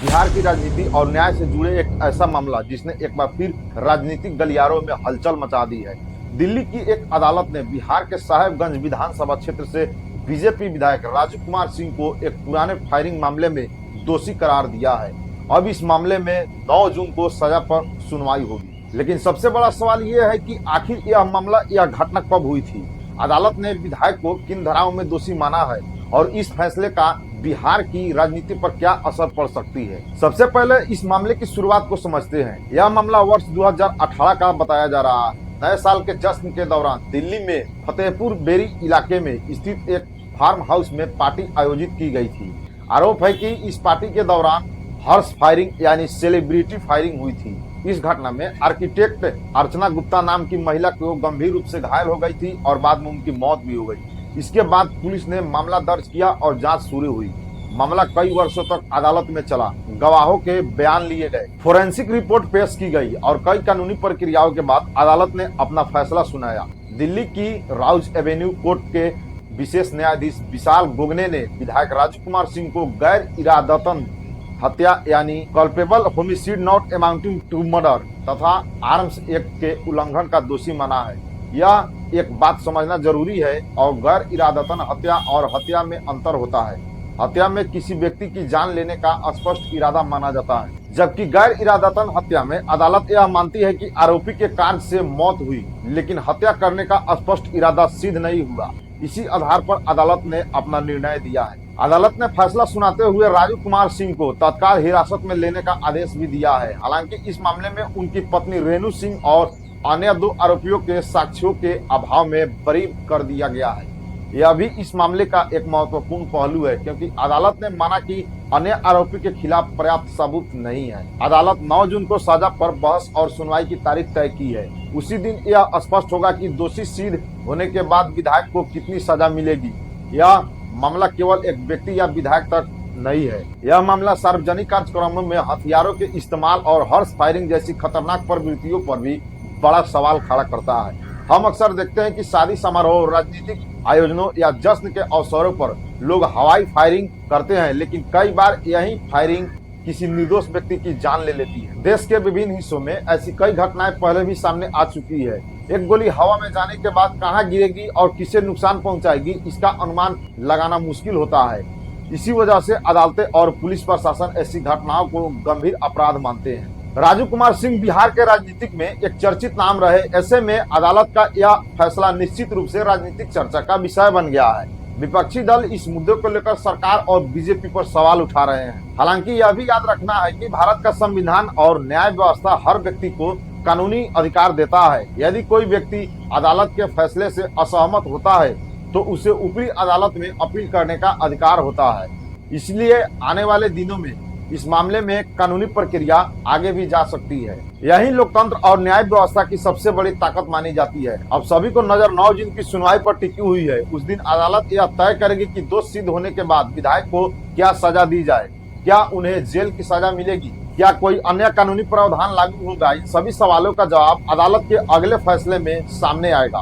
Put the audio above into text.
बिहार की राजनीति और न्याय से जुड़े एक ऐसा मामला जिसने एक बार फिर राजनीतिक गलियारों में हलचल मचा दी है। दिल्ली की एक अदालत ने बिहार के साहेबगंज विधानसभा क्षेत्र से बीजेपी विधायक राजू कुमार सिंह को एक पुराने फायरिंग मामले में दोषी करार दिया है। अब इस मामले में 9 जून को सजा पर सुनवाई होगी। लेकिन सबसे बड़ा सवाल यह है कि आखिर यह मामला यह घटना कब हुई थी, अदालत ने विधायक को किन धाराओं में दोषी माना है और इस फैसले का बिहार की राजनीति पर क्या असर पड़ सकती है। सबसे पहले इस मामले की शुरुआत को समझते हैं। यह मामला वर्ष 2018 का बताया जा रहा है। नए साल के जश्न के दौरान दिल्ली में फतेहपुर बेरी इलाके में स्थित एक फार्म हाउस में पार्टी आयोजित की गई थी। आरोप है कि इस पार्टी के दौरान हॉर्स फायरिंग यानी सेलिब्रिटी फायरिंग हुई थी। इस घटना में आर्किटेक्ट अर्चना गुप्ता नाम की महिला को गंभीर रूप से घायल हो गई थी और बाद में उनकी मौत भी हो गई। इसके बाद पुलिस ने मामला दर्ज किया और जांच शुरू हुई। मामला कई वर्षों तक अदालत में चला, गवाहों के बयान लिए गए, फोरेंसिक रिपोर्ट पेश की गई और कई कानूनी प्रक्रियाओं के बाद अदालत ने अपना फैसला सुनाया। दिल्ली की राउज एवेन्यू कोर्ट के विशेष न्यायाधीश विशाल गोगने ने विधायक राजू कुमार सिंह को गैर इरादतन हत्या यानी culpable homicide not amounting to murder तथा आर्म्स एक्ट के उल्लंघन का दोषी माना है। यह एक बात समझना जरूरी है और गैर इरादतन हत्या और हत्या में अंतर होता है। हत्या में किसी व्यक्ति की जान लेने का स्पष्ट इरादा माना जाता है, जबकि गैर इरादतन हत्या में अदालत यह मानती है कि आरोपी के कार्य से मौत हुई, लेकिन हत्या करने का स्पष्ट इरादा सिद्ध नहीं हुआ। इसी आधार पर अदालत ने अपना निर्णय दिया है। अदालत ने फैसला सुनाते हुए राजू कुमार सिंह को तत्काल हिरासत में लेने का आदेश भी दिया है। हालांकि इस मामले में उनकी पत्नी रेणु सिंह और अन्य 2 आरोपियों के साक्ष्यों के अभाव में बरी कर दिया गया है। यह भी इस मामले का एक महत्वपूर्ण पहलू है, क्योंकि अदालत ने माना कि अन्य आरोपी के खिलाफ पर्याप्त सबूत नहीं है। अदालत 9 जून को सजा पर बहस और सुनवाई की तारीख तय की है। उसी दिन यह स्पष्ट होगा कि दोषी सिद्ध होने के बाद विधायक को कितनी सजा मिलेगी। यह मामला केवल एक व्यक्ति या विधायक तक नहीं है। यह मामला सार्वजनिक कार्यक्रमों में हथियारों के इस्तेमाल और हॉर्स फायरिंग जैसी खतरनाक प्रवृत्तियों पर भी बड़ा सवाल खड़ा करता है। हम अक्सर देखते हैं कि शादी समारोह, राजनीतिक आयोजनों या जश्न के अवसरों पर लोग हवाई फायरिंग करते हैं, लेकिन कई बार यही फायरिंग किसी निर्दोष व्यक्ति की जान ले लेती है। देश के विभिन्न हिस्सों में ऐसी कई घटनाएं पहले भी सामने आ चुकी है। एक गोली हवा में जाने के बाद कहां गिरेगी और किसे नुकसान पहुंचाएगी, इसका अनुमान लगाना मुश्किल होता है। इसी वजह से अदालतें और पुलिस प्रशासन ऐसी घटनाओं को गंभीर अपराध मानते हैं। राजू कुमार सिंह बिहार के राजनीतिक में एक चर्चित नाम रहे। ऐसे में अदालत का यह फैसला निश्चित रूप से राजनीतिक चर्चा का विषय बन गया है। विपक्षी दल इस मुद्दे को लेकर सरकार और बीजेपी पर सवाल उठा रहे हैं। हालांकि यह भी याद रखना है कि भारत का संविधान और न्याय व्यवस्था हर व्यक्ति को कानूनी अधिकार देता है। यदि कोई व्यक्ति अदालत के फैसले से असहमत होता है तो उसे ऊपरी अदालत में अपील करने का अधिकार होता है। इसलिए आने वाले दिनों में इस मामले में कानूनी प्रक्रिया आगे भी जा सकती है। यही लोकतंत्र और न्याय व्यवस्था की सबसे बड़ी ताकत मानी जाती है। अब सभी को नजर 9 जून की सुनवाई पर टिकी हुई है। उस दिन अदालत यह तय करेगी कि दोष सिद्ध होने के बाद विधायक को क्या सजा दी जाए। क्या उन्हें जेल की सजा मिलेगी, क्या कोई अन्य कानूनी प्रावधान लागू होगा। इन सभी सवालों का जवाब अदालत के अगले फैसले में सामने आएगा।